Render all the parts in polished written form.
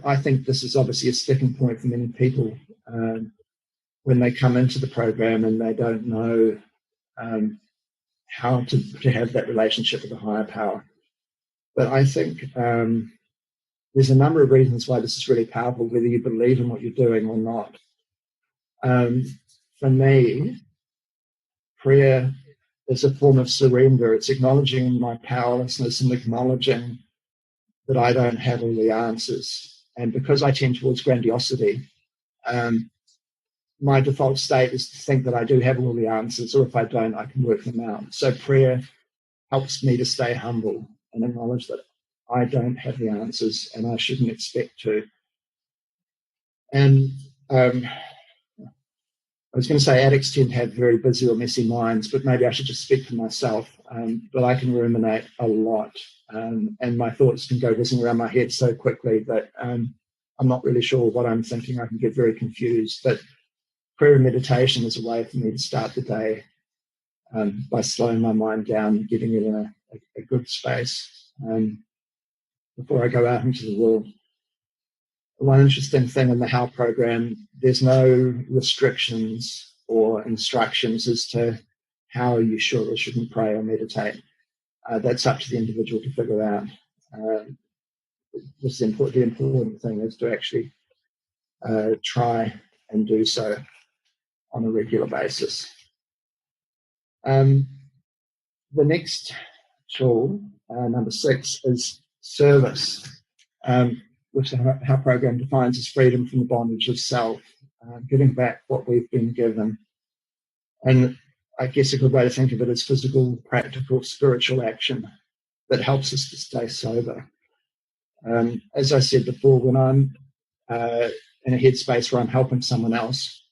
I think this is obviously a sticking point for many people when they come into the program and they don't know how to have that relationship with a higher power. But I think there's a number of reasons why this is really powerful, whether you believe in what you're doing or not. For me, prayer is a form of surrender. It's acknowledging my powerlessness and acknowledging that I don't have all the answers. And because I tend towards grandiosity, my default state is to think that I do have all the answers, or if I don't, I can work them out. So prayer helps me to stay humble and acknowledge that I don't have the answers and I shouldn't expect to. And I was going to say addicts tend to have very busy or messy minds, but maybe I should just speak for myself. But I can ruminate a lot, and my thoughts can go whizzing around my head so quickly that I'm not really sure what I'm thinking. I can get very confused. But prayer and meditation is a way for me to start the day by slowing my mind down, getting it in a good space before I go out into the world. One interesting thing in the HOW program, there's no restrictions or instructions as to how you should or shouldn't pray or meditate. That's up to the individual to figure out. The important thing is to actually try and do so on a regular basis. The next tool, number 6, is service, which the HOW program defines as freedom from the bondage of self, giving back what we've been given. And I guess a good way to think of it is physical, practical, spiritual action that helps us to stay sober. As I said before, when I'm in a headspace where I'm helping someone else,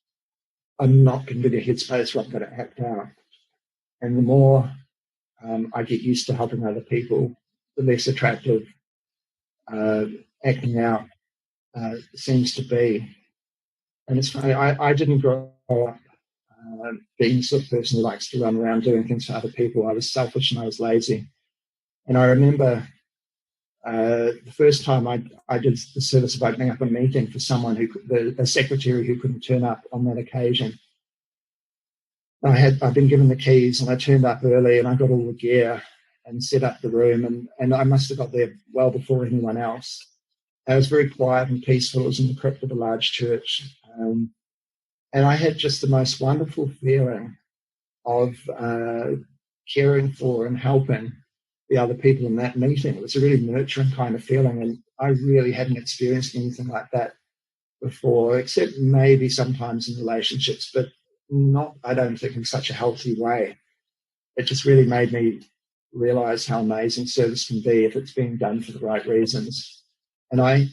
I'm not going to be a headspace where I'm going to act out. And the more I get used to helping other people, the less attractive acting out seems to be. And it's funny, I didn't grow up being the sort of person who likes to run around doing things for other people. I was selfish and I was lazy. And I remember the first time I did the service of opening up a meeting for someone a secretary who couldn't turn up on that occasion. I'd been given the keys and I turned up early and I got all the gear and set up the room, and I must have got there well before anyone else. It was very quiet and peaceful. It was in the crypt of a large church. And I had just the most wonderful feeling of caring for and helping the other people in that meeting. It was a really nurturing kind of feeling, and I really hadn't experienced anything like that before, except maybe sometimes in relationships, but not, I don't think, in such a healthy way. It just really made me realize how amazing service can be if it's being done for the right reasons. And I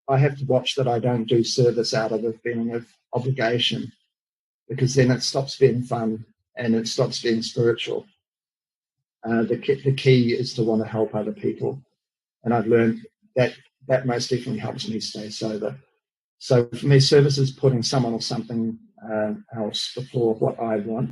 have to watch that I don't do service out of a feeling of obligation, because then it stops being fun and it stops being spiritual. The key is to want to help other people. And I've learned that most definitely helps me stay sober. So for me, service is putting someone or something else before what I want.